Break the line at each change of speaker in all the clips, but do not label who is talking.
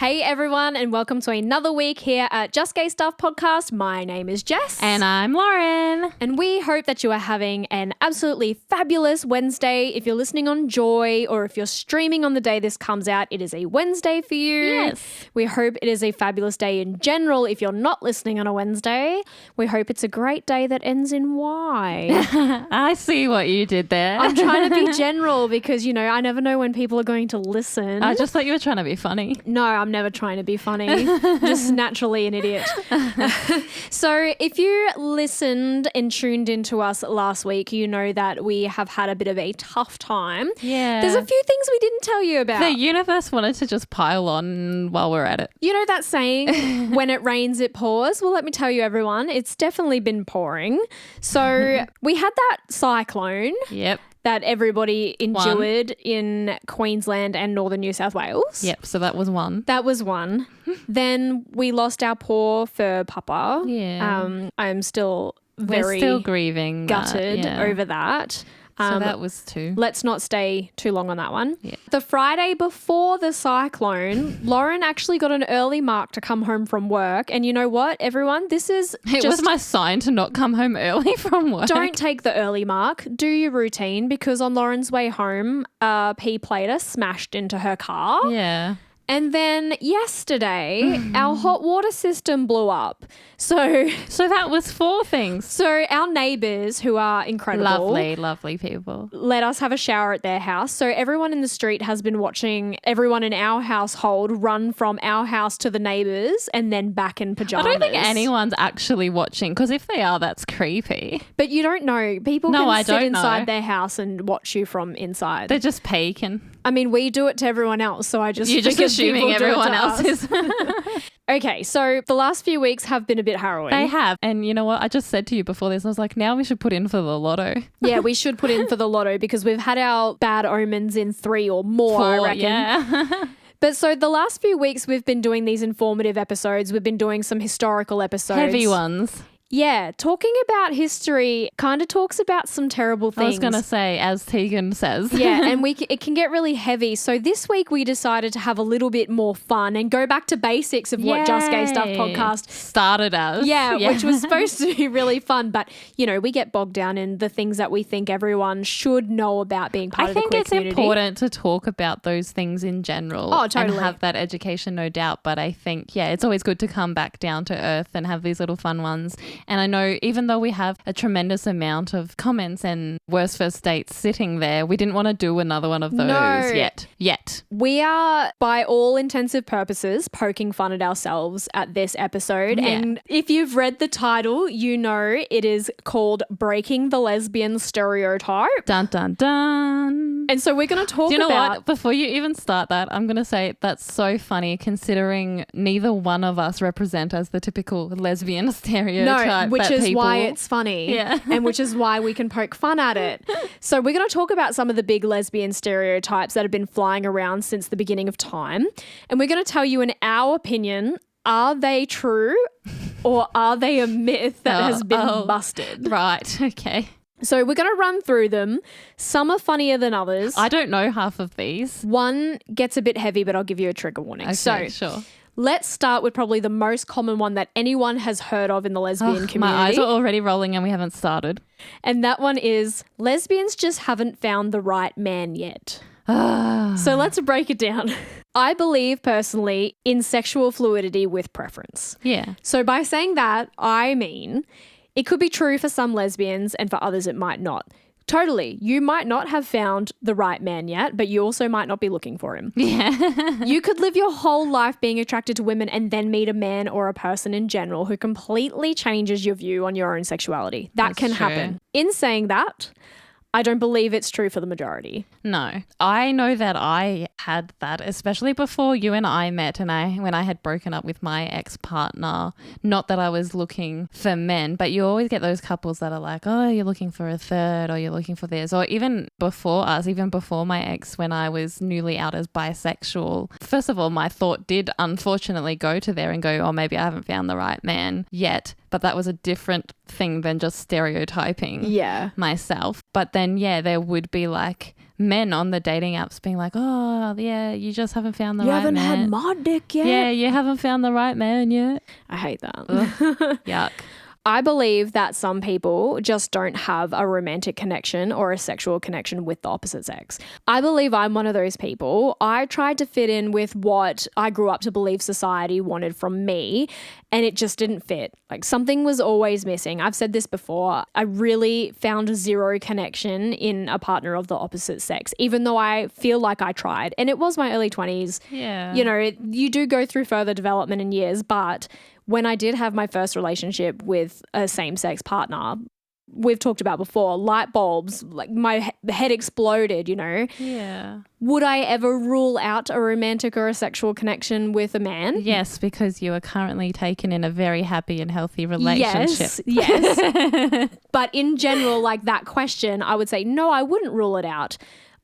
Hey everyone, and welcome to another week here at Just Gay Stuff Podcast. My name is Jess.
And I'm Lauren.
And we hope that you are having an absolutely fabulous Wednesday. If you're listening on Joy or if you're streaming on the day this comes out, it is a Wednesday for you.
Yes.
We hope it is a fabulous day in general. If you're not listening on a Wednesday, we hope it's a great day that ends in Y.
I see what you did there.
I'm trying to be general because, you know, I never know when people are going to listen.
I just thought you were trying to be funny.
No, I'm never trying to be funny. Just naturally an idiot. So if you listened and tuned into us last week, you know that we have had a bit of a tough time.
Yeah.
There's a few things we didn't tell you about.
The universe wanted to just pile on while we're at it.
You know that saying, when it rains, it pours? Well, let me tell you, everyone, it's definitely been pouring. So we had that cyclone.
Yep.
That everybody endured in Queensland and northern New South Wales.
Yep. So that was one.
That was one. Then we lost our poor fur papa.
Yeah.
I'm still
We're still grieving.
gutted over that.
So that was two.
Let's not stay too long on that one.
Yeah.
The Friday before the cyclone, Lauren actually got an early mark to come home from work. And you know what, everyone? This is
It was my sign to not come home early from work.
Don't take the early mark. Do your routine, because on Lauren's way home, a pea plater smashed into her car.
Yeah.
And then yesterday, our hot water system blew up. So
that was four things.
So our neighbours, who are incredible,
Lovely people,
let us have a shower at their house. So everyone in the street has been watching everyone in our household run from our house to the neighbours and then back in pajamas.
I don't think anyone's actually watching, because if they are, that's creepy.
But you don't know. People can sit inside their house and watch you from inside.
They're just peeking.
I mean, we do it to everyone else, so I just
You're just assuming everyone else is.
Okay, so the last few weeks have been a bit harrowing.
They have. And you know what? I just said to you before this, I was like, now we should put in for the lotto.
Yeah, we should put in for the lotto because we've had our bad omens in 3 or more, I reckon.
Yeah.
But so the last few weeks we've been doing these informative episodes. We've been doing some historical episodes.
Heavy ones.
Yeah, talking about history kind of talks about some terrible things.
I was going to say, as Tegan says.
Yeah, and it can get really heavy. So this week we decided to have a little bit more fun and go back to basics of what Just Gay Stuff podcast
started as.
Yeah, which was supposed to be really fun. But, you know, we get bogged down in the things that we think everyone should know about being part of the queer community.
I think it's important to talk about those things in general.
Oh, totally.
And have that education, no doubt. But I think, it's always good to come back down to earth and have these little fun ones. And I know even though we have a tremendous amount of comments and worst first dates sitting there, we didn't want to do another one of those yet.
We are, by all intensive purposes, poking fun at ourselves at this episode.
Yeah.
And if you've read the title, you know it is called Breaking the Lesbian Stereotype.
Dun, dun, dun.
And so we're going to talk about...
Do you know what? Before you even start that, I'm going to say that's so funny considering neither one of us represent as the typical lesbian stereotype.
No, which is
people...
why it's funny.
Yeah.
And which is why we can poke fun at it. So we're going to talk about some of the big lesbian stereotypes that have been flying around since the beginning of time. And we're going to tell you, in our opinion, are they true or are they a myth that has been busted?
Right. Okay.
So we're going to run through them. Some are funnier than others.
I don't know half of these.
One gets a bit heavy, but I'll give you a trigger warning.
Okay, sure.
Let's start with probably the most common one that anyone has heard of in the lesbian community.
My eyes are already rolling and we haven't started.
And that one is, lesbians just haven't found the right man yet. So let's break it down. I believe personally in sexual fluidity with preference.
Yeah.
So by saying that, I mean it could be true for some lesbians and for others it might not. Totally. You might not have found the right man yet, but you also might not be looking for him.
Yeah.
You could live your whole life being attracted to women and then meet a man or a person in general who completely changes your view on your own sexuality. That can happen. In saying that, I don't believe it's true for the majority.
No. I know that I had that, especially before you and I met and when I had broken up with my ex-partner. Not that I was looking for men, but you always get those couples that are like, oh, you're looking for a third or you're looking for this. Or even before us, even before my ex, when I was newly out as bisexual. First of all, my thought did unfortunately go to there and go, oh, maybe I haven't found the right man yet. But that was a different thing than just stereotyping myself. But then, there would be like men on the dating apps being like, oh, yeah, you just haven't found the
You
right
haven't
man.
had my dick yet.
Yeah, you haven't found the right man yet.
I hate that.
Yuck.
I believe that some people just don't have a romantic connection or a sexual connection with the opposite sex. I believe I'm one of those people. I tried to fit in with what I grew up to believe society wanted from me, and it just didn't fit. Like, something was always missing. I've said this before. I really found zero connection in a partner of the opposite sex, even though I feel like I tried. And it was my early 20s.
Yeah.
You know, you do go through further development in years, but when I did have my first relationship with a same-sex partner, we've talked about before, light bulbs, like my head exploded, you know.
Yeah.
Would I ever rule out a romantic or a sexual connection with a man?
Yes, because you are currently taken in a very happy and healthy relationship.
Yes. But in general, like that question, I would say, no, I wouldn't rule it out.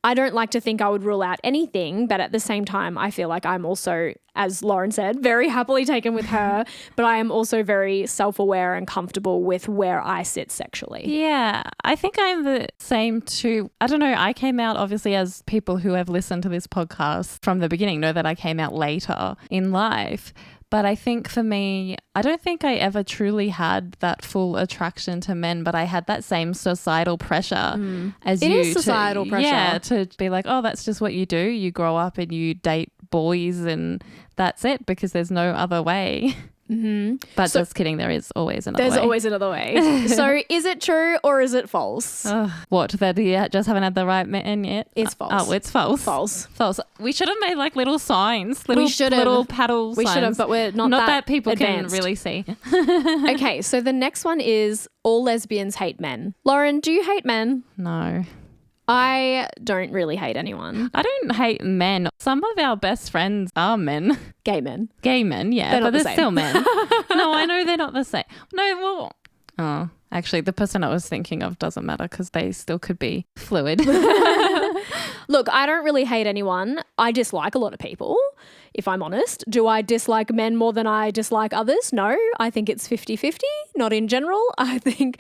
I don't like to think I would rule out anything, but at the same time, I feel like I'm also, as Lauren said, very happily taken with her, but I am also very self-aware and comfortable with where I sit sexually.
Yeah, I think I'm the same too. I don't know. I came out, obviously, as people who have listened to this podcast from the beginning know that I came out later in life. But I think for me, I don't think I ever truly had that full attraction to men, but I had that same societal pressure as you.
It is societal pressure.
Yeah, to be like, oh, that's just what you do. You grow up and you date boys and that's it, because there's no other way. Mm-hmm. But just kidding, there is always another way.
There's always another way. So is it true or is it false?
What, that you just haven't had the right man yet?
It's false.
Oh, it's false.
False.
We should have made like little signs, little paddle signs.
We should have, but we're not
that people
advanced.
can really see.
Okay, so the next one is all lesbians hate men. Lauren, do you hate men?
No.
I don't really hate anyone.
I don't hate men. Some of our best friends are men.
Gay men.
Gay men, yeah.
They're not
but
the
they're
same.
still men. No, I know they're not the same. No, well, oh, actually, the person I was thinking of doesn't matter because they still could be fluid.
Look, I don't really hate anyone. I dislike a lot of people, if I'm honest. Do I dislike men more than I dislike others? No, I think it's 50-50, not in general. I think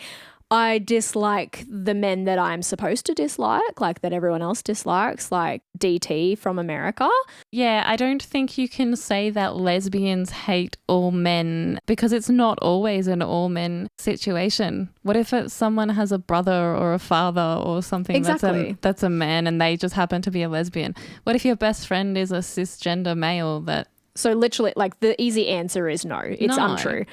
I dislike the men that I'm supposed to dislike, like that everyone else dislikes, like DT from America.
Yeah, I don't think you can say that lesbians hate all men because it's not always an all men situation. What if someone has a brother or a father or something
Exactly.
that's a man and they just happen to be a lesbian? What if your best friend is a cisgender male that...
So literally, like, the easy answer is no. It's
No.
untrue.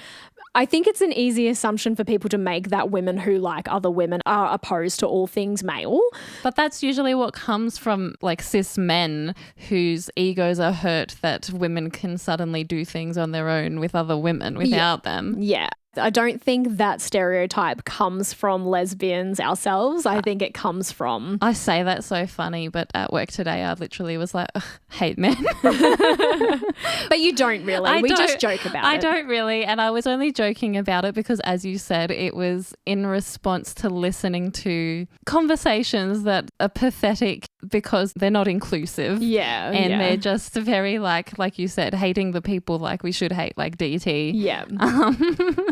I think it's an easy assumption for people to make that women who like other women are opposed to all things male.
But that's usually what comes from like cis men whose egos are hurt that women can suddenly do things on their own with other women without them.
Yeah. I don't think that stereotype comes from lesbians ourselves. I think it comes from...
I say that's so funny, but at work today I literally was like, ugh, hate men.
But you don't really. We just joke about it.
I don't really. And I was only joking about it because, as you said, it was in response to listening to conversations that are pathetic because they're not inclusive.
Yeah.
And they're just very like you said, hating the people like we should hate, like DT.
Yeah.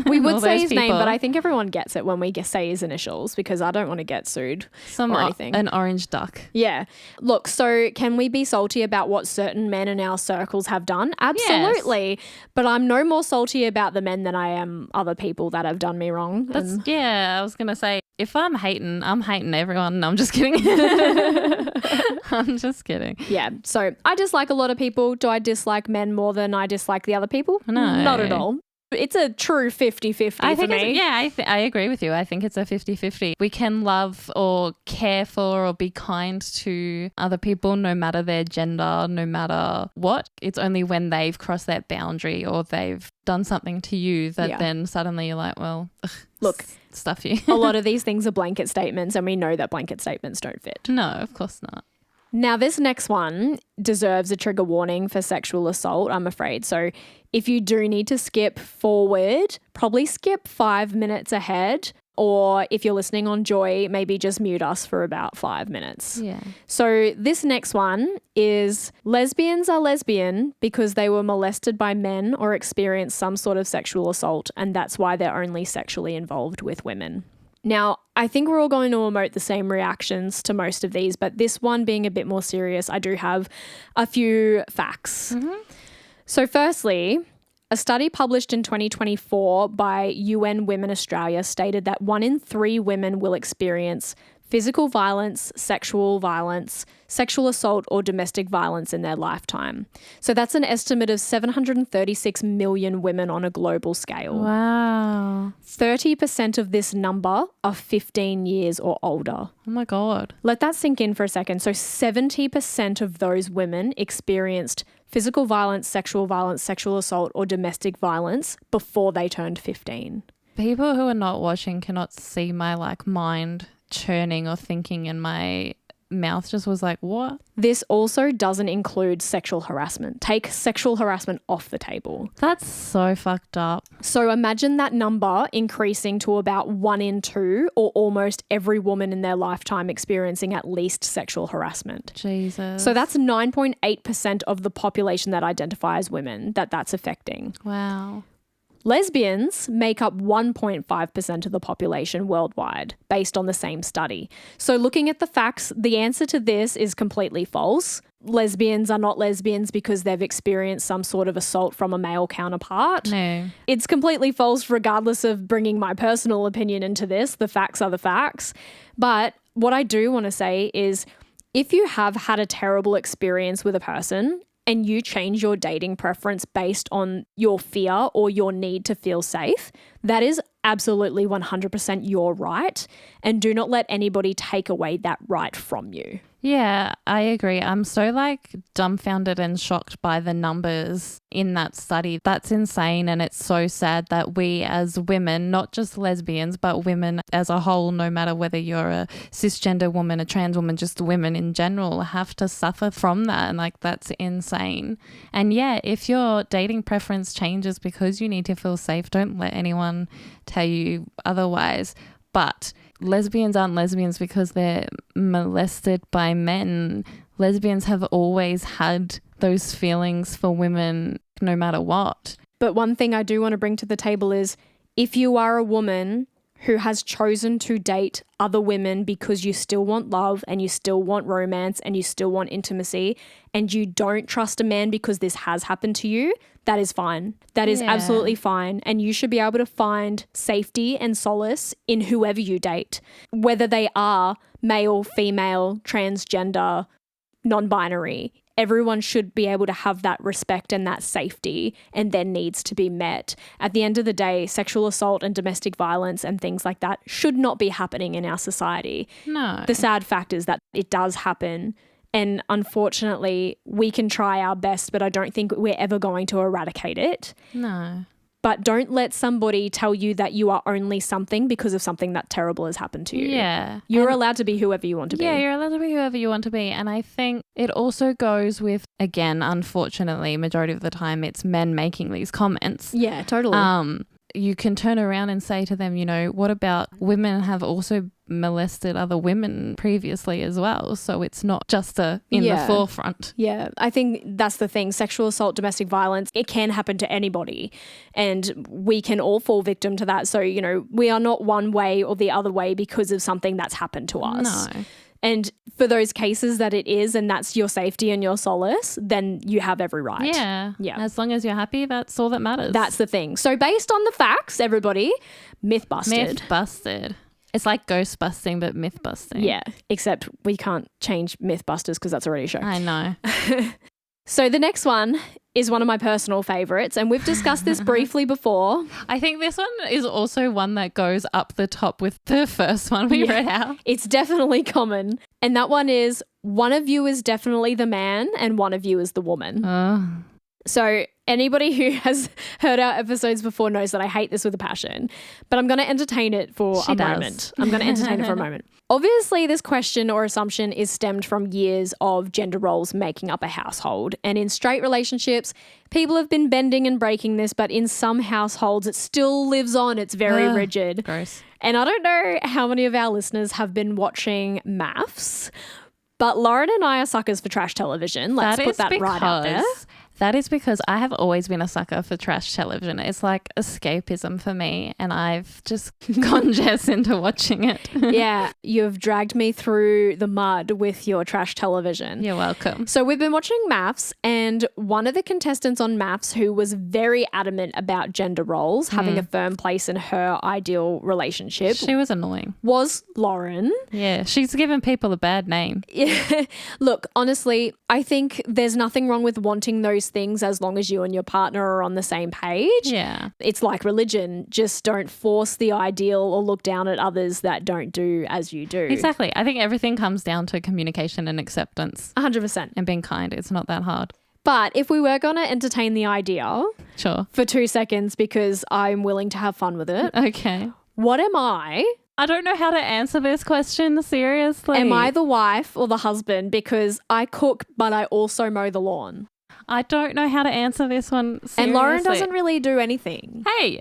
We would
all
say
those
his name,
people.
but I think everyone gets it when we say his initials because I don't want to get sued or anything.
An orange duck.
Yeah. Look, so can we be salty about what certain men in our circles have done? Absolutely. Yes. But I'm no more salty about the men than I am other people that have done me wrong.
I was going to say, if I'm hating everyone. No, I'm just kidding. I'm just kidding.
Yeah. So I dislike a lot of people. Do I dislike men more than I dislike the other people?
No.
Not at all. It's a true 50-50 for me.
I agree with you. I think it's a 50-50. We can love or care for or be kind to other people no matter their gender, no matter what. It's only when they've crossed that boundary or they've done something to you that then suddenly you're like, well,
look,
stuff you.
A lot of these things are blanket statements and we know that blanket statements don't fit.
No, of course not.
Now, this next one deserves a trigger warning for sexual assault, I'm afraid. So if you do need to skip forward, probably skip 5 minutes ahead. Or if you're listening on Joy, maybe just mute us for about 5 minutes.
Yeah.
So this next one is lesbians are lesbian because they were molested by men or experienced some sort of sexual assault, and that's why they're only sexually involved with women. Now, I think we're all going to emote the same reactions to most of these, but this one being a bit more serious, I do have a few facts. So firstly, a study published in 2024 by UN Women Australia stated that 1 in 3 women will experience physical violence, sexual assault, or domestic violence in their lifetime. So that's an estimate of 736 million women on a global scale.
Wow.
30% of this number are 15 years or older.
Oh my God.
Let that sink in for a second. So 70% of those women experienced physical violence, sexual assault, or domestic violence before they turned 15.
People who are not watching cannot see my mind churning or thinking, and my mouth just was like, what?
This also doesn't include sexual harassment. Take sexual harassment off the table.
That's so fucked up.
So imagine that number increasing to about 1 in 2, or almost every woman in their lifetime experiencing at least sexual harassment.
Jesus.
So that's 9.8% of the population that identify as women that's affecting.
Wow.
Lesbians make up 1.5% of the population worldwide, based on the same study. So looking at the facts, the answer to this is completely false. Lesbians are not lesbians because they've experienced some sort of assault from a male counterpart.
No.
It's completely false regardless of bringing my personal opinion into this. The facts are the facts. But what I do want to say is, if you have had a terrible experience with a person and you change your dating preference based on your fear or your need to feel safe, that is absolutely 100% your right. And do not let anybody take away that right from you.
Yeah, I agree. I'm so dumbfounded and shocked by the numbers in that study. That's insane. And it's so sad that we as women, not just lesbians, but women as a whole, no matter whether you're a cisgender woman, a trans woman, just women in general, have to suffer from that. And that's insane. And yeah, if your dating preference changes because you need to feel safe, don't let anyone tell you otherwise. But lesbians aren't lesbians because they're molested by men. Lesbians have always had those feelings for women no matter what.
But one thing I do want to bring to the table is, if you are a woman who has chosen to date other women because you still want love and you still want romance and you still want intimacy, and you don't trust a man because this has happened to you, that is fine. That is absolutely fine. And you should be able to find safety and solace in whoever you date, whether they are male, female, transgender, non-binary. Everyone should be able to have that respect and that safety, and their needs to be met. At the end of the day, sexual assault and domestic violence and things like that should not be happening in our society.
No.
The sad fact is that it does happen. And unfortunately, we can try our best, but I don't think we're ever going to eradicate it.
No.
But don't let somebody tell you that you are only something because of something that terrible has happened to you.
Yeah.
You're allowed to be whoever you want to be.
Yeah, you're allowed to be whoever you want to be. And I think it also goes with, again, unfortunately, majority of the time, it's men making these comments.
Yeah, totally.
You can turn around and say to them, what about women have also molested other women previously as well? So it's not just in the forefront.
Yeah, I think that's the thing. Sexual assault, domestic violence, it can happen to anybody, and we can all fall victim to that. So, we are not one way or the other way because of something that's happened to us.
No.
And for those cases that it is, and that's your safety and your solace, then you have every right.
Yeah.
Yeah.
As long as you're happy, that's all that matters.
That's the thing. So based on the facts, everybody, myth busted.
Myth busted. It's like ghost busting, but myth busting.
Yeah, except we can't change Mythbusters because that's already a show.
I know.
So the next one is one of my personal favorites, and we've discussed this briefly before.
I think this one is also one that goes up the top with the first one we read out.
It's definitely common. And that one is, one of you is definitely the man and one of you is the woman. So anybody who has heard our episodes before knows that I hate this with a passion, but I'm going to entertain it for a moment. I'm going to entertain it for a moment. Obviously, this question or assumption is stemmed from years of gender roles making up a household. And in straight relationships, people have been bending and breaking this, but in some households, it still lives on. It's very rigid.
Gross.
And I don't know how many of our listeners have been watching MAFS, but Lauren and I are suckers for trash television. Let's put that right out there.
That is because I have always been a sucker for trash television. It's like escapism for me, and I've just gone Jess into watching it.
Yeah, you've dragged me through the mud with your trash television.
You're welcome.
So we've been watching Maths, and one of the contestants on Maths who was very adamant about gender roles having a firm place in her ideal relationship
She was annoying.
was Lauren.
Yeah, she's given people a bad name.
Yeah. Look, honestly, I think there's nothing wrong with wanting those things as long as you and your partner are on the same page.
Yeah.
It's like religion. Just don't force the ideal or look down at others that don't do as you do.
Exactly. I think everything comes down to communication and acceptance
100%.
and being kind. It's not that hard.
But if we were going to entertain the idea
Sure.
for 2 seconds because I'm willing to have fun with it,
Okay.
what am I?
I don't know how to answer this question, seriously.
Am I the wife or the husband? Because I cook, but I also mow the lawn.
I don't know how to answer this one, seriously.
And Lauren doesn't really do anything.
Hey,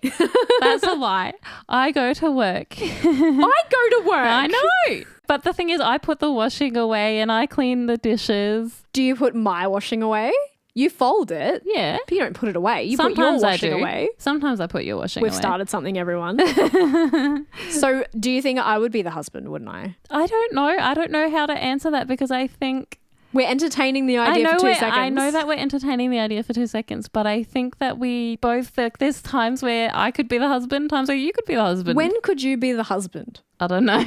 that's a lie. I go to work.
I go to work.
I know. But the thing is, I put the washing away and I clean the dishes.
Do you put my washing away? You fold it.
Yeah.
But you don't put it away. You
Sometimes
put your
I
washing
do.
away.
Sometimes I put your washing
We've
away.
started something, everyone. So do you think I would be the husband, wouldn't I?
I don't know. I don't know how to answer that because I think...
We're entertaining the idea for 2 seconds.
I know that we're entertaining the idea for 2 seconds, but I think that we both... There's times where I could be the husband, times where you could be the husband.
When could you be the husband?
I don't know.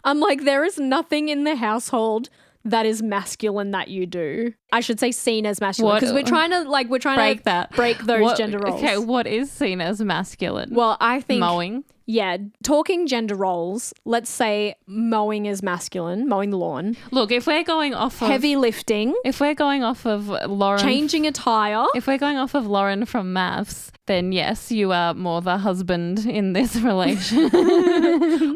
I'm like, there is nothing in the household that is masculine that you do. I should say seen as masculine because we're trying to break those gender roles.
Okay, what is seen as masculine?
Well, I think
mowing.
Yeah, talking gender roles, let's say mowing is masculine, mowing the lawn.
Look, if we're going off of
heavy lifting,
if we're going off of Lauren,
changing a tire.
If we're going off of Lauren from Maths, then yes, you are more the husband in this relation.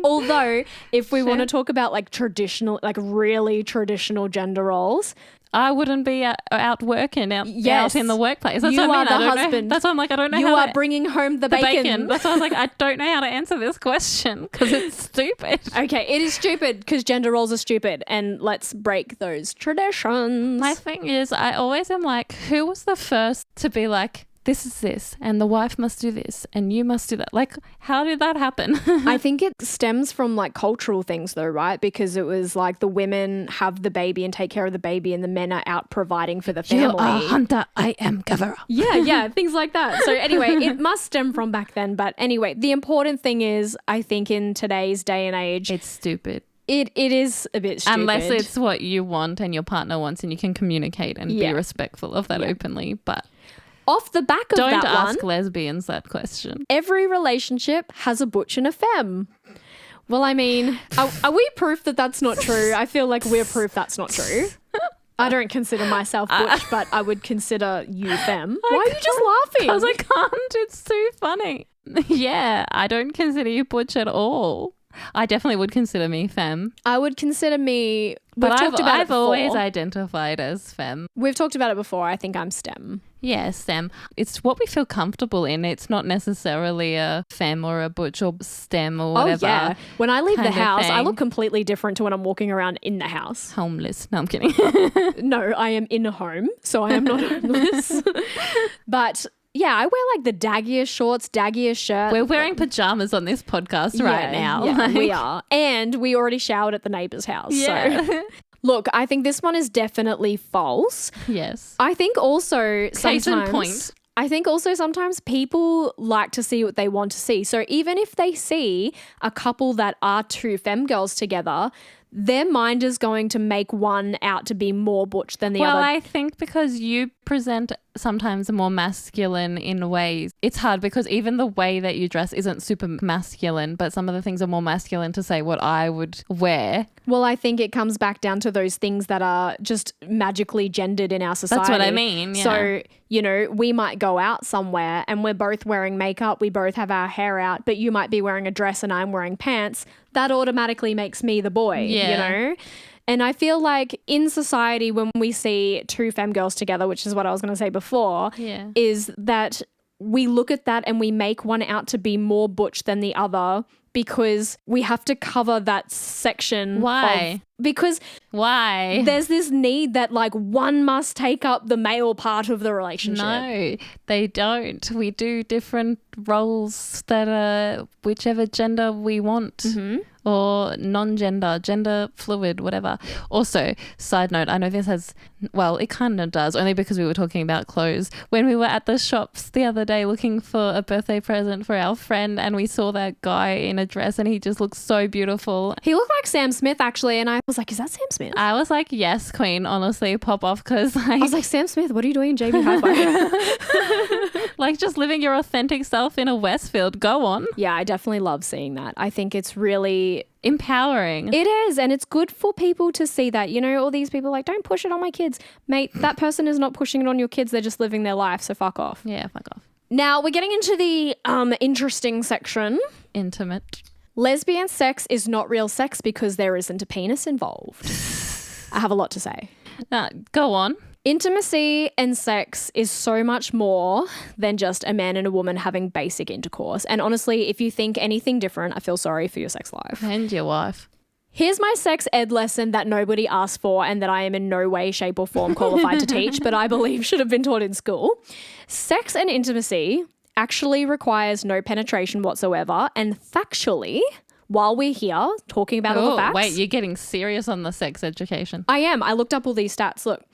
Although, if we want to talk about like traditional, like really traditional gender roles,
I wouldn't be out working out in the workplace. That's
you
what I mean.
are the husband.
That's why I'm like, I don't know
you
how
are bringing home the bacon.
That's why I was like, I don't know how to answer this question because it's stupid.
Okay, it is stupid because gender roles are stupid, and let's break those traditions.
My thing is, I always am like, who was the first to be like, this is this, and the wife must do this, and you must do that? Like, how did that happen?
I think it stems from like cultural things though, right? Because it was like the women have the baby and take care of the baby, and the men are out providing for the family.
You are hunter, I am gatherer.
Yeah, things like that. So anyway, it must stem from back then. But anyway, the important thing is, I think in today's day and age,
it's stupid.
It is a bit stupid.
Unless it's what you want and your partner wants, and you can communicate and be respectful of that openly. But
off the back of that one,
don't ask lesbians that question.
Every relationship has a butch and a femme. Well, I mean, are we proof that that's not true? I feel like we're proof that's not true. I don't consider myself butch, but I would consider you femme. Why are you just laughing?
Because I can't. It's too funny. Yeah, I don't consider you butch at all. I definitely would consider me femme.
I would consider me...
But I've always identified as femme.
We've talked about it before. I think I'm STEM.
Yeah, STEM. It's what we feel comfortable in. It's not necessarily a femme or a butch or STEM or whatever.
Oh, yeah. When I leave the house, I look completely different to when I'm walking around in the house.
Homeless. No, I'm kidding.
No, I am in a home, so I am not homeless. But... yeah, I wear like the daggiest shorts, daggiest shirt.
We're wearing pajamas on this podcast right now.
Yeah, we are. And we already showered at the neighbour's house. Yeah. So. Look, I think this one is definitely false.
Yes.
I think also
Case in point.
I think also sometimes people like to see what they want to see. So even if they see a couple that are two femme girls together, their mind is going to make one out to be more butch than the other.
Well, I think because you present sometimes more masculine in ways, it's hard because even the way that you dress isn't super masculine, but some of the things are more masculine to say what I would wear.
Well, I think it comes back down to those things that are just magically gendered in our society.
That's what I mean. Yeah.
So, you know, we might go out somewhere and we're both wearing makeup, we both have our hair out, but you might be wearing a dress and I'm wearing pants. That automatically makes me the boy, you know? And I feel like in society, when we see two femme girls together, which is what I was going to say before, is that we look at that and we make one out to be more butch than the other because we have to cover that section.
Why?
Because
Why?
there's this need that like one must take up the male part of the relationship.
No, they don't. We do different roles that are whichever gender we want. Or non-gender, gender fluid, whatever. Also, side note, I know this has, well, it kind of does, only because we were talking about clothes. When we were at the shops the other day looking for a birthday present for our friend and we saw that guy in a dress and he just looked so beautiful.
He looked like Sam Smith actually, and I was like, is that Sam Smith?
I was like, yes, queen, honestly, pop off, because like...
I was like, Sam Smith, what are you doing in JB Hi-Fi?
Like just living your authentic self in a Westfield. Go on.
Yeah, I definitely love seeing that. I think it's really...
empowering.
It is, and it's good for people to see that. You know, all these people like, don't push it on my kids. Mate, that person is not pushing it on your kids. They're just living their life, so fuck off.
Yeah, fuck off.
Now, we're getting into the interesting section.
Intimate.
Lesbian sex is not real sex because there isn't a penis involved. I have a lot to say.
Go on.
Intimacy and sex is so much more than just a man and a woman having basic intercourse. And honestly, if you think anything different, I feel sorry for your sex life.
And your wife.
Here's my sex ed lesson that nobody asked for and that I am in no way, shape or form qualified to teach, but I believe should have been taught in school. Sex and intimacy actually requires no penetration whatsoever. And factually, while we're here talking about all the facts...
Wait, you're getting serious on the sex education.
I am. I looked up all these stats. Look.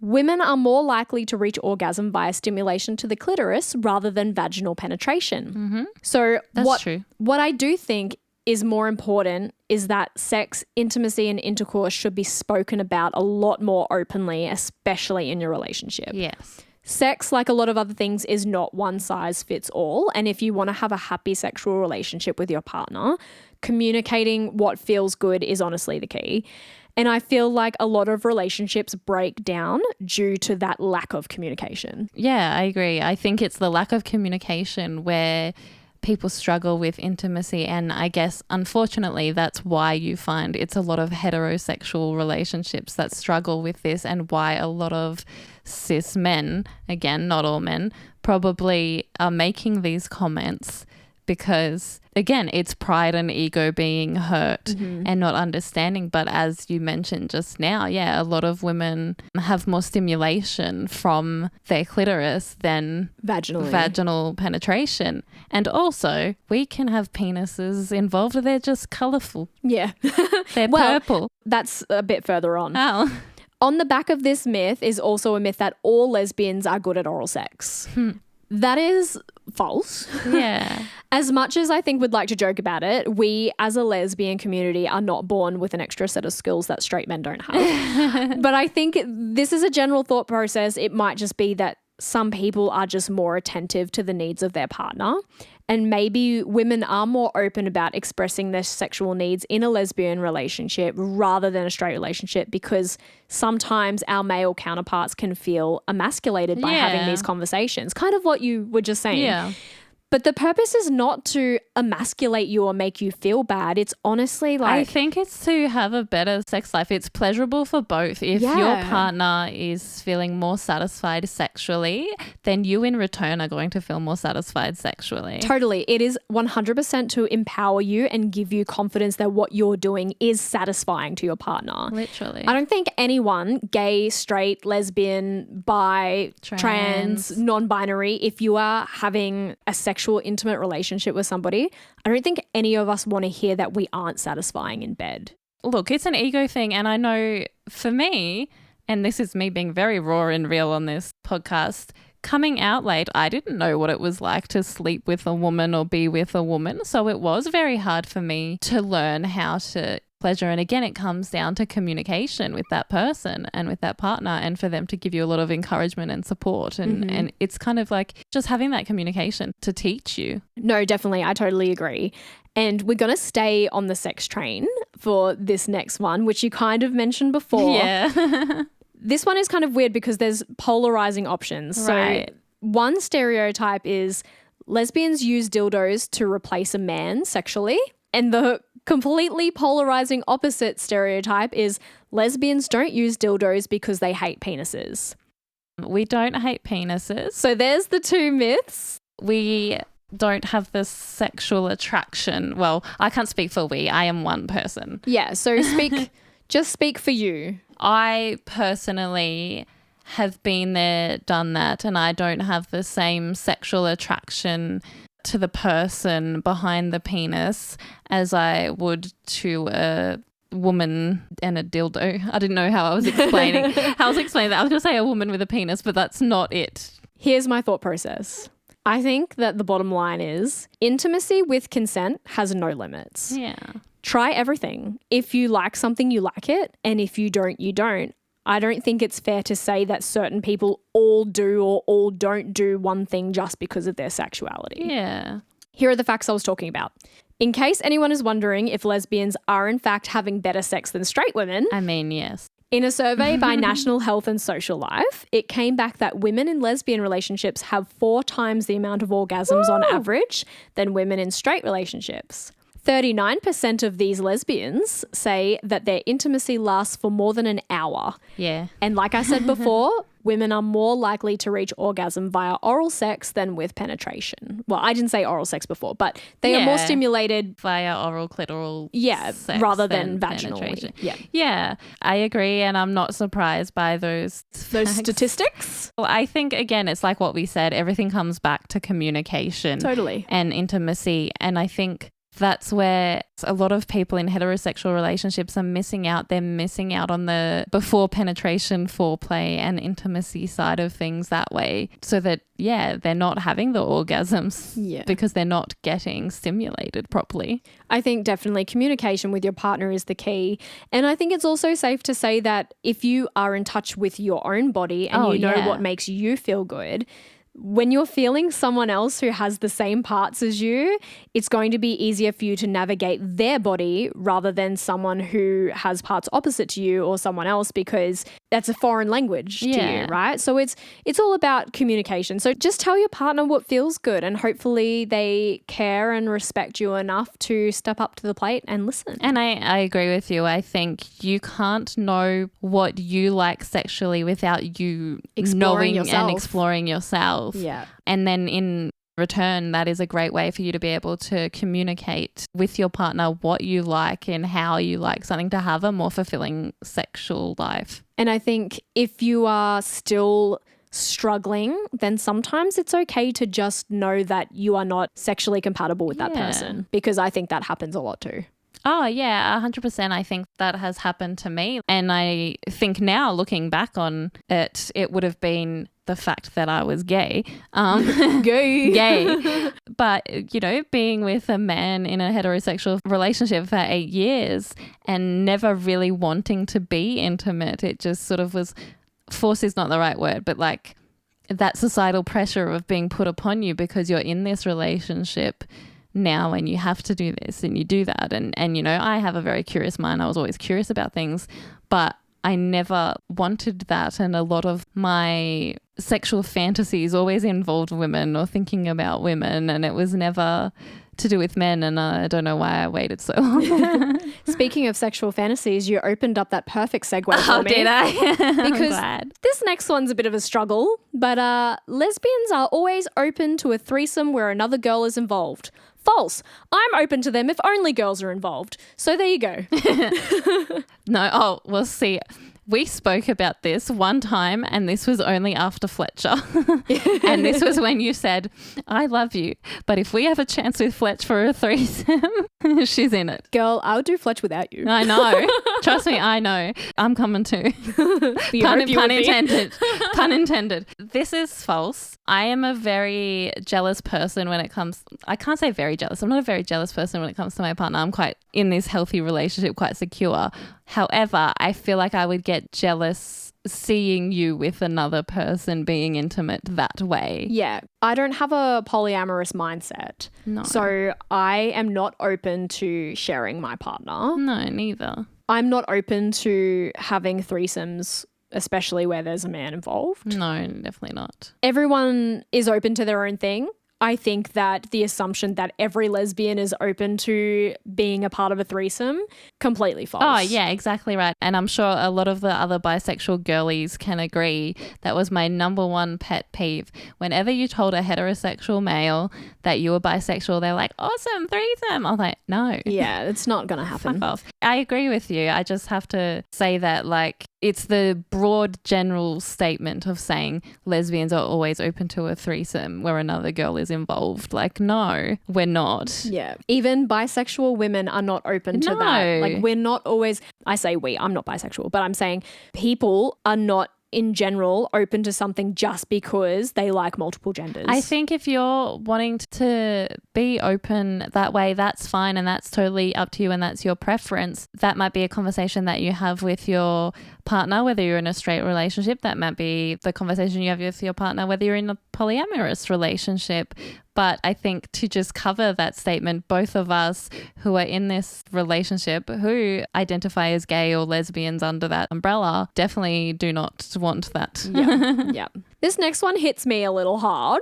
Women are more likely to reach orgasm via stimulation to the clitoris rather than vaginal penetration. So
That's true.
What I do think is more important is that sex, intimacy and intercourse should be spoken about a lot more openly, especially in your relationship.
Yes.
Sex, like a lot of other things, is not one size fits all. And if you want to have a happy sexual relationship with your partner, communicating what feels good is honestly the key. And I feel like a lot of relationships break down due to that lack of communication.
Yeah, I agree. I think it's the lack of communication where people struggle with intimacy. And I guess, unfortunately, that's why you find it's a lot of heterosexual relationships that struggle with this, and why a lot of cis men, again, not all men, probably are making these comments. Because, again, it's pride and ego being hurt and not understanding. But as you mentioned just now, yeah, a lot of women have more stimulation from their clitoris than vaginal penetration. And also, we can have penises involved. They're just colourful.
Yeah.
They're purple.
That's a bit further on.
Oh.
On the back of this myth is also a myth that all lesbians are good at oral sex. That is false.
Yeah.
As much as I think we'd like to joke about it, we as a lesbian community are not born with an extra set of skills that straight men don't have. But I think this is a general thought process. It might just be that some people are just more attentive to the needs of their partner. And maybe women are more open about expressing their sexual needs in a lesbian relationship rather than a straight relationship, because sometimes our male counterparts can feel emasculated by having these conversations. Kind of what you were just saying.
Yeah.
But the purpose is not to emasculate you or make you feel bad. It's honestly like...
I think it's to have a better sex life. It's pleasurable for both. If your partner is feeling more satisfied sexually, then you in return are going to feel more satisfied sexually.
Totally. It is 100% to empower you and give you confidence that what you're doing is satisfying to your partner.
Literally.
I don't think anyone, gay, straight, lesbian, bi, trans, non-binary, if you are having a sexual intimate relationship with somebody, I don't think any of us want to hear that we aren't satisfying in bed.
Look, it's an ego thing. And I know for me, and this is me being very raw and real on this podcast, coming out late, I didn't know what it was like to sleep with a woman or be with a woman. So it was very hard for me to learn how to pleasure. And again, it comes down to communication with that person and with that partner, and for them to give you a lot of encouragement and support. And it's kind of like just having that communication to teach you.
No, definitely. I totally agree. And we're going to stay on the sex train for this next one, which you kind of mentioned before.
Yeah.
This one is kind of weird because there's polarizing options.
Right.
So one stereotype is lesbians use dildos to replace a man sexually. And the completely polarizing opposite stereotype is lesbians don't use dildos because they hate penises.
We don't hate penises.
So there's the two myths.
we don't have this sexual attraction. Well, I can't speak for we. I am one person.
Yeah, so just speak for you.
I personally have been there, done that, and I don't have the same sexual attraction to the person behind the penis as I would to a woman and a dildo. I didn't know how I was explaining. How I was explaining that. I was going to say a woman with a penis, but that's not it.
Here's my thought process. I think that the bottom line is intimacy with consent has no limits.
Yeah.
Try everything. If you like something, you like it. And if you don't, you don't. I don't think it's fair to say that certain people all do or all don't do one thing just because of their sexuality.
Yeah.
Here are the facts I was talking about. In case anyone is wondering if lesbians are in fact having better sex than straight women.
I mean, yes.
In a survey by National Health and Social Life, it came back that women in lesbian relationships have 4 times the amount of orgasms on average than women in straight relationships. 39% of these lesbians say that their intimacy lasts for more than an hour.
Yeah.
And like I said before, women are more likely to reach orgasm via oral sex than with penetration. Well, I didn't say oral sex before, but they are more stimulated
via oral clitoral sex
rather than vaginally.
Penetration. Yeah, I agree, and I'm not surprised by those
statistics.
Well, I think, again, it's like what we said, everything comes back to communication.
Totally.
And intimacy, and I think that's where a lot of people in heterosexual relationships are missing out. They're missing out on the before penetration, foreplay and intimacy side of things that way, so that, they're not having the orgasms because they're not getting stimulated properly.
I think definitely communication with your partner is the key. And I think it's also safe to say that if you are in touch with your own body and you know what makes you feel good, when you're feeling someone else who has the same parts as you, it's going to be easier for you to navigate their body rather than someone who has parts opposite to you or someone else, because that's a foreign language to you, right? So it's all about communication. So just tell your partner what feels good, and hopefully they care and respect you enough to step up to the plate and listen.
And I agree with you. I think you can't know what you like sexually without you knowing and exploring yourself.
Yeah.
And then in return, that is a great way for you to be able to communicate with your partner what you like and how you like something to have a more fulfilling sexual life.
And I think if you are still struggling, then sometimes it's okay to just know that you are not sexually compatible with that person, because I think that happens a lot too.
Oh, yeah, 100%. I think that has happened to me. And I think now, looking back on it, it would have been the fact that I was gay. Gay. But, being with a man in a heterosexual relationship for 8 years and never really wanting to be intimate, it just sort of was, force is not the right word, but like that societal pressure of being put upon you because you're in this relationship now and you have to do this and you do that. And I have a very curious mind. I was always curious about things, but I never wanted that. And a lot of my sexual fantasies always involved women or thinking about women, and it was never to do with men, and I don't know why I waited so long.
Speaking of sexual fantasies, you opened up that perfect segue for me.
Did I?
Because
I'm glad.
This next one's a bit of a struggle, but lesbians are always open to a threesome where another girl is involved. False. I'm open to them if only girls are involved. So there you go.
No, we'll see. We spoke about this one time, and this was only after Fletcher. And this was when you said, I love you, but if we have a chance with Fletch for a threesome, she's in it.
Girl, I would do Fletch without you.
I know. Trust me, I know. I'm coming too. Pun intended. Pun intended. This is false. I am a very jealous person when it comes, I can't say very jealous. I'm not a very jealous person when it comes to my partner. I'm quite in this healthy relationship, quite secure. However, I feel like I would get jealous seeing you with another person being intimate that way.
Yeah, I don't have a polyamorous mindset.
No.
So I am not open to sharing my partner.
No, neither.
I'm not open to having threesomes, especially where there's a man involved.
No, definitely not.
Everyone is open to their own thing. I think that the assumption that every lesbian is open to being a part of a threesome, completely false.
Oh, yeah, exactly right. And I'm sure a lot of the other bisexual girlies can agree that was my number one pet peeve. Whenever you told a heterosexual male that you were bisexual, they're like, awesome, threesome. I was like, no.
Yeah, it's not going to happen.
Fuck off. I agree with you. I just have to say that, like, it's the broad general statement of saying lesbians are always open to a threesome where another girl is involved. Like, no, we're not.
Yeah. Even bisexual women are not open to that. Like, we're not always, I say we, I'm not bisexual, but I'm saying people are not in general open to something just because they like multiple genders.
I think if you're wanting to be open that way, that's fine and that's totally up to you and that's your preference. That might be a conversation that you have with your partner, whether you're in a straight relationship. That might be the conversation you have with your partner, whether you're in a polyamorous relationship. But I think to just cover that statement, both of us who are in this relationship who identify as gay or lesbians under that umbrella definitely do not want that.
Yeah. This next one hits me a little hard.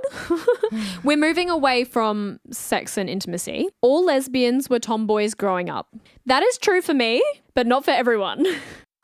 We're moving away from sex and intimacy. All lesbians were tomboys growing up. That is true for me, but not for everyone.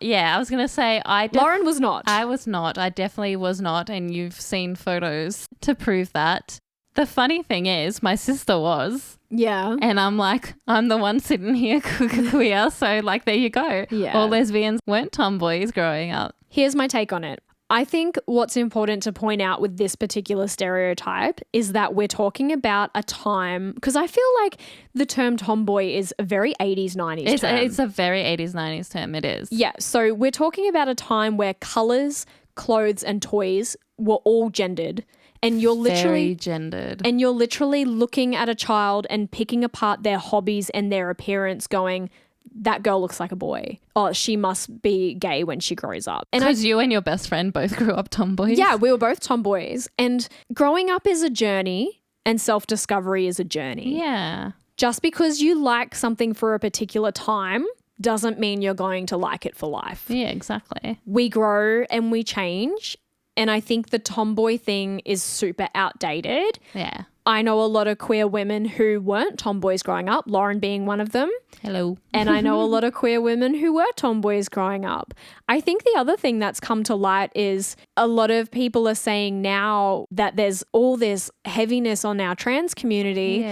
Yeah, I was going to say
Lauren was not.
I was not. I definitely was not. And you've seen photos to prove that. The funny thing is my sister was.
Yeah.
And I'm like, I'm the one sitting here queer. So like, there you go.
Yeah.
All lesbians weren't tomboys growing up.
Here's my take on it. I think what's important to point out with this particular stereotype is that we're talking about a time, because I feel like the term tomboy is a very 80s, 90s term.
It's a very 80s, 90s term. It is.
Yeah. So we're talking about a time where colours, clothes and toys were all gendered. And you're literally
very gendered.
And you're literally looking at a child and picking apart their hobbies and their appearance going, that girl looks like a boy. Oh, she must be gay when she grows up.
Because you and your best friend both grew up tomboys.
Yeah, we were both tomboys. And growing up is a journey and self-discovery is a journey.
Yeah.
Just because you like something for a particular time doesn't mean you're going to like it for life.
Yeah, exactly.
We grow and we change. And I think the tomboy thing is super outdated.
Yeah.
I know a lot of queer women who weren't tomboys growing up, Lauren being one of them.
Hello.
And I know a lot of queer women who were tomboys growing up. I think the other thing that's come to light is a lot of people are saying now that there's all this heaviness on our trans community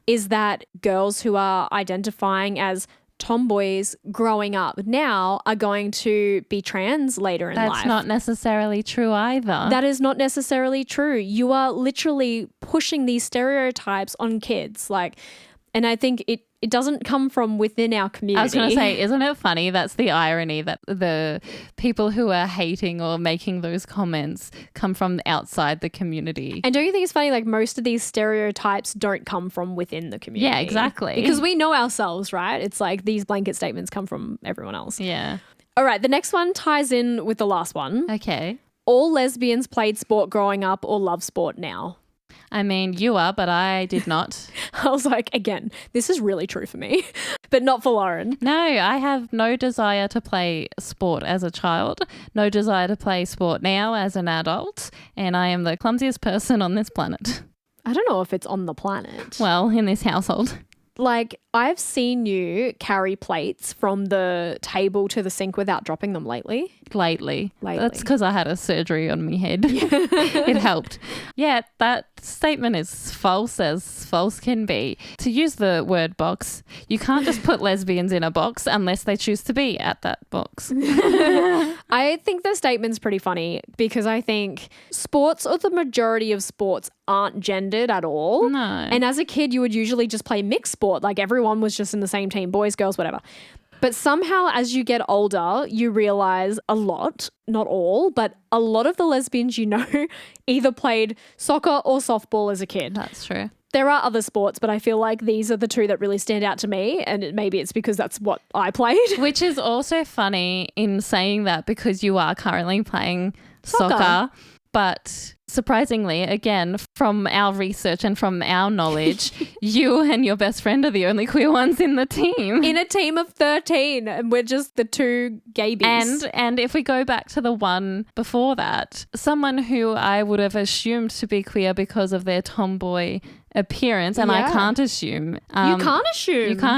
is that girls who are identifying as tomboys growing up now are going to be trans later in life.
That's not necessarily true either.
That is not necessarily true. You are literally pushing these stereotypes on kids. And I think it doesn't come from within our community.
I was going to say, isn't it funny? That's the irony that the people who are hating or making those comments come from outside the community.
And don't you think it's funny? Like most of these stereotypes don't come from within the community.
Yeah, exactly.
Because we know ourselves, right? It's like these blanket statements come from everyone else.
Yeah.
All right. The next one ties in with the last one.
Okay.
All lesbians played sport growing up or love sport now.
I mean, you are, but I did not.
I was like, again, this is really true for me, but not for Lauren.
No, I have no desire to play sport as a child, no desire to play sport now as an adult, and I am the clumsiest person on this planet.
I don't know if it's on the planet.
Well, in this household.
Like, I've seen you carry plates from the table to the sink without dropping them lately.
Lately. That's because I had a surgery on my head. It helped. Yeah, that statement is false as false can be. To use the word box, you can't just put lesbians in a box unless they choose to be at that box.
I think the statement's pretty funny because I think sports, or the majority of sports, aren't gendered at all.
No.
And as a kid, you would usually just play mixed sport. Like everyone was just in the same team, boys, girls, whatever. But somehow as you get older, you realize a lot, not all, but a lot of the lesbians you know either played soccer or softball as a kid.
That's true.
There are other sports, but I feel like these are the two that really stand out to me. And maybe it's because that's what I played.
Which is also funny in saying that because you are currently playing soccer. But surprisingly, again, from our research and from our knowledge, you and your best friend are the only queer ones in the team.
In a team of 13, and we're just the two gabies.
And if we go back to the one before that, someone who I would have assumed to be queer because of their tomboy appearance, and I can't assume.
You can't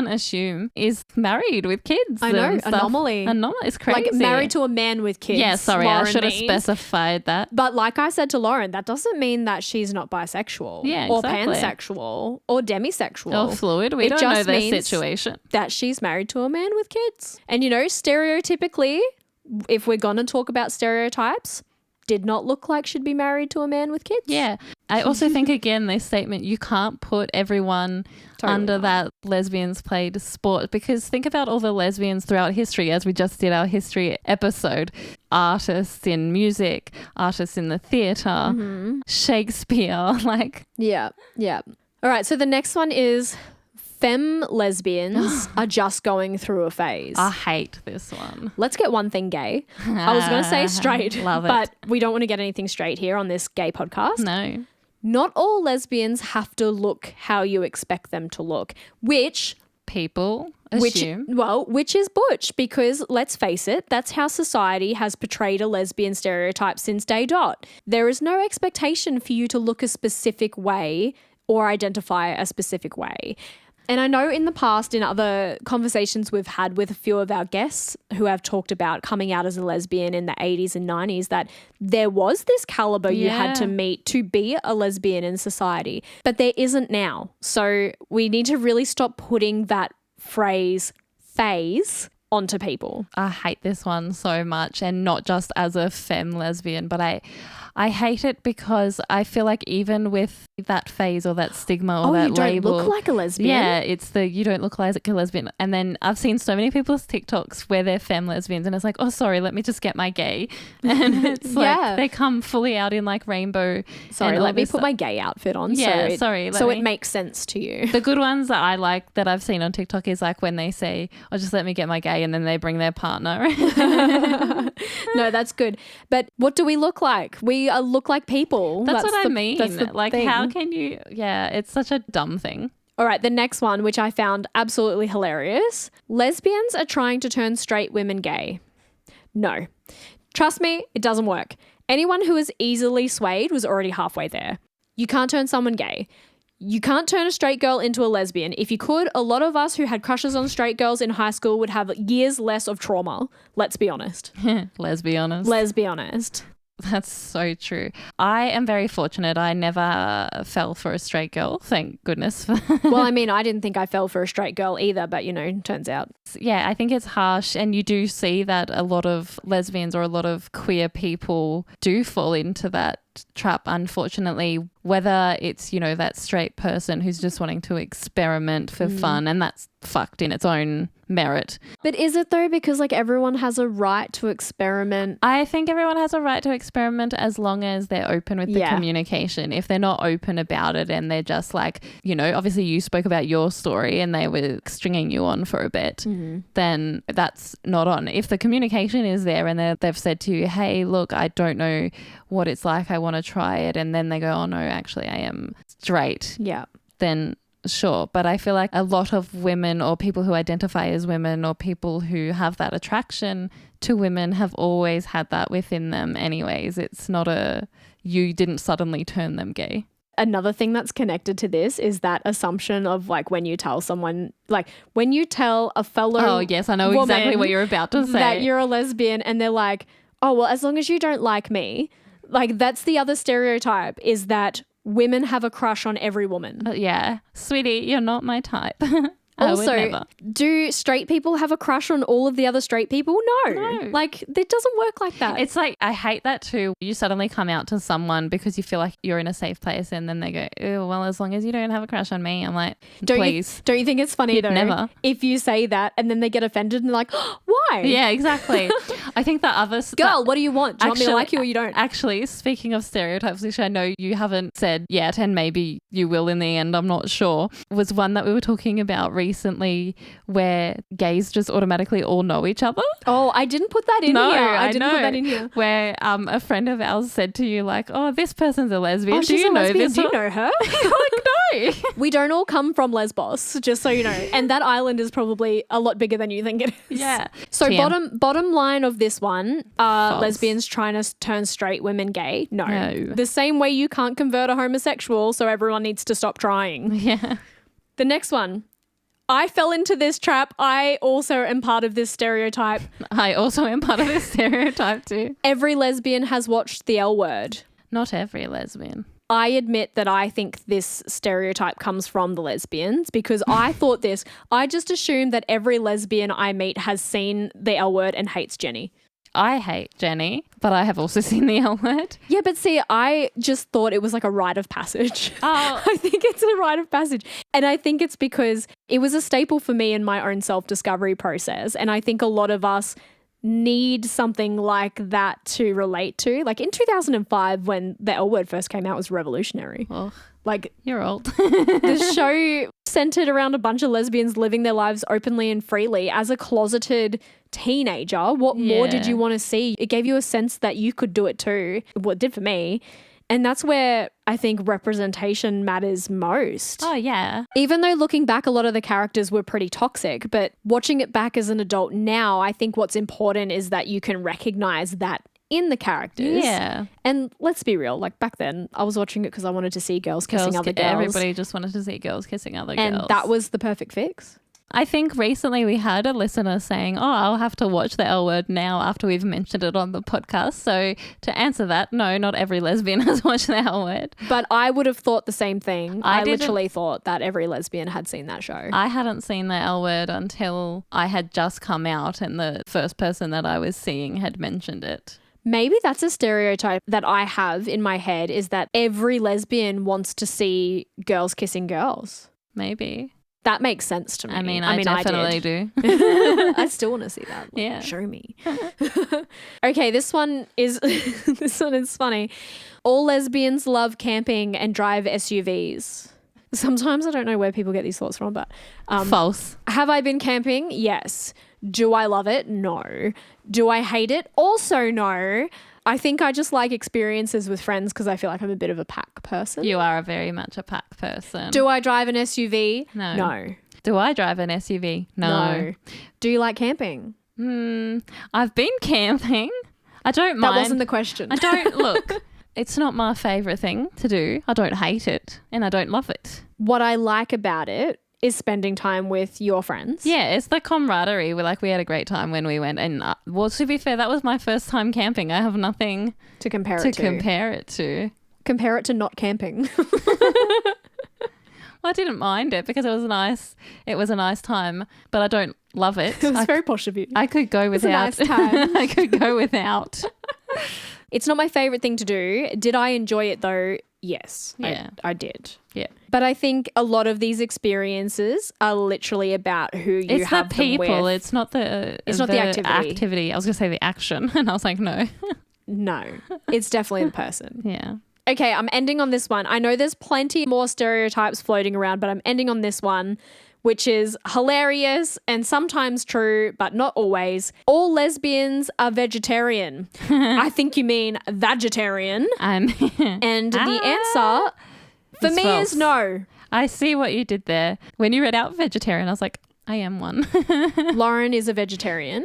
assume.
Is married with kids.
I know,
and stuff.
Anomaly.
It's crazy.
Like married to a man with kids.
Yeah, sorry,
Lauren
I should have
means.
specified that.
But like I said to Lauren, that doesn't mean that she's not bisexual or pansexual or demisexual.
Or fluid. We don't know their situation.
That she's married to a man with kids. And stereotypically, if we're going to talk about stereotypes, did not look like she'd be married to a man with kids.
Yeah. I also think, again, this statement, you can't put everyone under that lesbians played sport, because think about all the lesbians throughout history, as we just did our history episode. Artists in music, artists in the theatre, Shakespeare,
Yeah. All right, so the next one is femme lesbians are just going through a phase.
I hate this one.
Let's get one thing gay. I was going to say straight,
Love it.
but we don't want to get anything straight here on this gay podcast.
No.
Not all lesbians have to look how you expect them to look, which
people assume.
Which is butch, because let's face it, that's how society has portrayed a lesbian stereotype since day dot. There is no expectation for you to look a specific way or identify a specific way. And I know in the past, in other conversations we've had with a few of our guests who have talked about coming out as a lesbian in the 80s and 90s, that there was this caliber you had to meet to be a lesbian in society, but there isn't now. So we need to really stop putting that phase onto people.
I hate this one so much, and not just as a femme lesbian, but I hate it because I feel like even with that phase or that stigma or that
you don't
label,
look like a lesbian.
Yeah, it's you don't look like a lesbian. And then I've seen so many people's TikToks where they're femme lesbians, and it's like, oh, sorry, let me just get my gay. And it's like they come fully out in like rainbow.
Sorry, let me put my gay outfit on.
Yeah,
it makes sense to you.
The good ones that I like that I've seen on TikTok is like when they say, oh, just let me get my gay, and then they bring their partner.
No, that's good. But what do we look like? We look like people.
That's what I mean.
That's the
like,
thing.
how can you? Yeah, it's such a dumb thing.
All right, the next one, which I found absolutely hilarious. Lesbians are trying to turn straight women gay. No. Trust me, it doesn't work. Anyone who is easily swayed was already halfway there. You can't turn someone gay. You can't turn a straight girl into a lesbian. If you could, a lot of us who had crushes on straight girls in high school would have years less of trauma. Let's be honest.
Let's be honest. That's so true. I am very fortunate. I never fell for a straight girl, thank goodness.
Well, I mean, I didn't think I fell for a straight girl either, but turns out.
Yeah, I think it's harsh, and you do see that a lot of lesbians or a lot of queer people do fall into that trap, unfortunately, whether it's, that straight person who's just wanting to experiment for fun, and that's fucked in its own merit.
But is it though? Because everyone has a right to experiment.
I think everyone has a right to experiment as long as they're open with the communication. If they're not open about it and they're just like, obviously you spoke about your story and they were stringing you on for a bit, then that's not on. If the communication is there and they've said to you, hey, look, I don't know what it's like, I want to try it, and then they go, oh no, actually I am straight.
Yeah.
Then sure. But I feel like a lot of women or people who identify as women or people who have that attraction to women have always had that within them anyways. It's not you didn't suddenly turn them gay.
Another thing that's connected to this is that assumption of when you tell someone, when you tell a fellow
Oh yes, I know exactly what you're about to say.
That you're a lesbian, and they're like, oh, well, as long as you don't like me. That's the other stereotype, is that women have a crush on every woman.
Yeah. Sweetie, you're not my type.
Also, do straight people have a crush on all of the other straight people? No. It doesn't work like that.
It's I hate that too. You suddenly come out to someone because you feel like you're in a safe place, and then they go, oh, well, as long as you don't have a crush on me. I'm like, please.
Don't you think it's funny though?
Never.
If you say that and then they get offended and they're like, oh, why?
Yeah, exactly. I think the other
Girl, what do you want? Do you want me to
Actually-
like you or you don't?
Actually, speaking of stereotypes, which I know you haven't said yet, and maybe you will in the end, I'm not sure, was one that we were talking about recently where gays just automatically all know each other.
Oh, I didn't put that in
No,
here.
I
I didn't
know.
put that in here.
Where a friend of ours said to you, like, oh, this person's a lesbian.
Oh,
Do
she's
you
a
know
lesbian.
this
Do you
one?
know her?
You're like, no.
We don't all come from Lesbos, just so you know. And that island is probably a lot bigger than you think it is.
Yeah.
So
TM.
bottom line of this one,
False.
lesbians trying to turn straight women gay? No.
No.
The same way you can't convert a homosexual, so everyone needs to stop trying.
Yeah.
The next one. I fell into this trap. I also am part of this stereotype.
I also am part of this stereotype too.
Every lesbian has watched The L Word.
Not every lesbian.
I admit that I think this stereotype comes from the lesbians because I thought this. I just assumed that every lesbian I meet has seen The L Word and hates Jenny.
I hate Jenny, but I have also seen the L Word.
Yeah, but see, I just thought it was like a rite of passage.
Oh.
I think it's a rite of passage. And I think it's because it was a staple for me in my own self-discovery process. And I think a lot of us need something like that to relate to. Like in 2005, when the L Word first came out, it was revolutionary.
Oh,
Like
you're old.
the show centered around a bunch of lesbians living their lives openly and freely as a closeted teenager. What more did
Yeah.
you want to see? It gave you a sense that you could do it too. What it did for me. And that's where I think representation matters most.
Oh, yeah.
Even though looking back, a lot of the characters were pretty toxic, but watching it back as an adult now, I think what's important is that you can recognize that in the characters.
Yeah.
And let's be real, like back then, I was watching it because I wanted to see girls kissing other girls.
Everybody just wanted to see girls kissing other
And
girls.
that was the perfect fix.
I think recently we had a listener saying, oh, I'll have to watch the L Word now after we've mentioned it on the podcast. So to answer that, no, not every lesbian has watched the L Word.
But I would have thought the same thing. I
didn't-
literally thought that every lesbian had seen that show.
I hadn't seen the L Word until I had just come out and the first person that I was seeing had mentioned it.
Maybe that's a stereotype that I have in my head, is that every lesbian wants to see girls kissing girls.
Maybe.
That makes sense to me.
I mean, I definitely
did.
do.
I still want to see that. Like,
Yeah.
show me. Okay, this one is funny. All lesbians love camping and drive SUVs. Sometimes I don't know where people get these thoughts from, but
False.
have I been camping? Yes. Do I love it? No. Do I hate it? Also no. I think I just like experiences with friends because I feel like I'm a bit of a pack person.
You are very much a pack person.
Do I drive an SUV?
No.
No.
Do I drive an SUV? No.
Do you like camping?
I've been camping. I don't mind.
That wasn't the question.
I don't look. It's not my favourite thing to do. I don't hate it and I don't love it.
What I like about it is spending time with your friends.
Yeah, it's the camaraderie. We had a great time when we went. And well, to be fair, that was my first time camping. I have nothing
To compare
to
it to.
compare it to.
Compare it to not camping.
Well, I didn't mind it because it was nice. It was a nice time, but I don't love it.
It was very posh of you.
I could go
was a
without.
nice time.
I could go without.
It's not my favorite thing to do. Did I enjoy it though? Yes.
Yeah.
I did.
Yeah.
But I think a lot of these experiences are literally about who you
It's the
have them
people.
with.
It's not the.
It's not the activity.
I was gonna say the action, and I was like, no.
No, it's definitely the person.
Yeah.
Okay, I'm ending on this one. I know there's plenty more stereotypes floating around, but I'm ending on this one, which is hilarious and sometimes true, but not always. All lesbians are vegetarian. I think you mean vegetarian. And the answer for
It's
me
false.
is no.
I see what you did there. When you read out vegetarian, I was like, I am one.
Lauren is a vegetarian.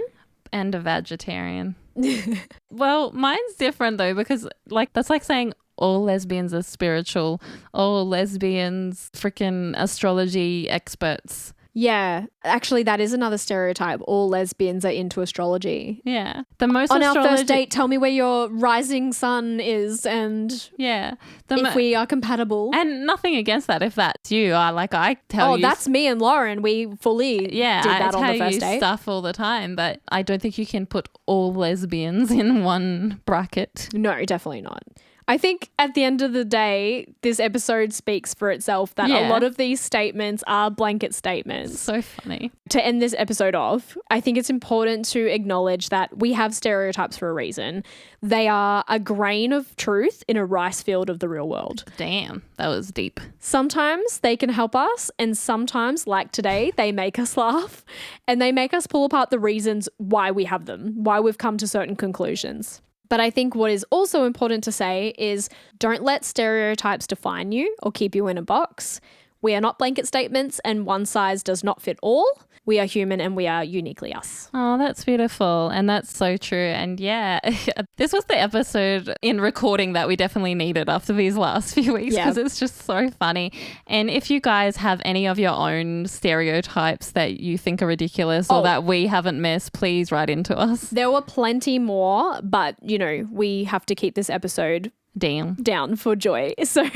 And a vegetarian. Well, mine's different though, because that's like saying all lesbians are spiritual, all lesbians freaking astrology experts.
Yeah, actually, that is another stereotype. All lesbians are into astrology.
Yeah. The most
On our
astrology-
first date, tell me where your rising sun is and
Yeah.
if we are compatible.
And nothing against that if that's you. I tell you.
that's me and Lauren. We fully did that
I
on the
tell
first
you
date.
stuff all the time, but I don't think you can put all lesbians in one bracket.
No, definitely not. I think at the end of the day, this episode speaks for itself that a lot of these statements are blanket statements.
So funny.
To end this episode off, I think it's important to acknowledge that we have stereotypes for a reason. They are a grain of truth in a rice field of the real world.
Damn, that was deep.
Sometimes they can help us, and sometimes, like today, they make us laugh and they make us pull apart the reasons why we have them, why we've come to certain conclusions. But I think what is also important to say is don't let stereotypes define you or keep you in a box. We are not blanket statements and one size does not fit all. We are human and we are uniquely us.
Oh, that's beautiful. And that's so true. And yeah, this was the episode in recording that we definitely needed after these last few weeks because it's just so funny. And if you guys have any of your own stereotypes that you think are ridiculous or that we haven't missed, please write into us.
There were plenty more, but you know, we have to keep this episode down for joy. So,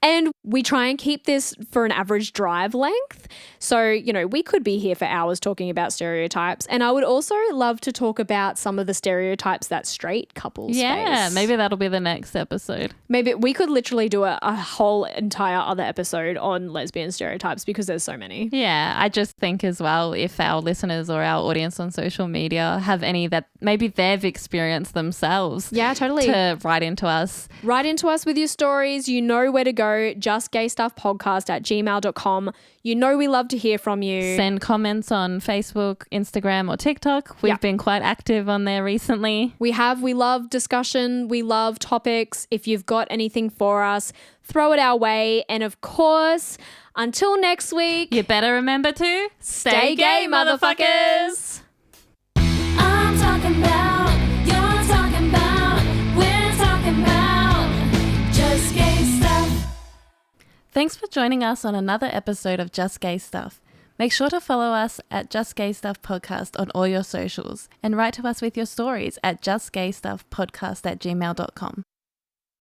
and we try and keep this for an average drive length. So, you know, we could be here for hours talking about stereotypes. And I would also love to talk about some of the stereotypes that straight couples face.
Maybe that'll be the next episode.
Maybe we could literally do a whole entire other episode on lesbian stereotypes because there's so many.
Yeah, I just think as well, if our listeners or our audience on social media have any that maybe they've experienced themselves.
Yeah, totally.
To write into us.
Write into us with your stories. You know where to go. justgaystuffpodcast@gmail.com. You know we love to hear from you.
Send comments on Facebook, Instagram or TikTok. We've been quite active on there recently.
We love discussion. We love topics. If you've got anything for us, throw it our way. And of course, until next week,
you better remember to
stay gay, motherfuckers.
I'm talking about, you're talking about, we're talking about just gay stuff.
Thanks for joining us on another episode of Just Gay Stuff. Make sure to follow us at Just Gay Stuff Podcast on all your socials and write to us with your stories at justgaystuffpodcast@gmail.com.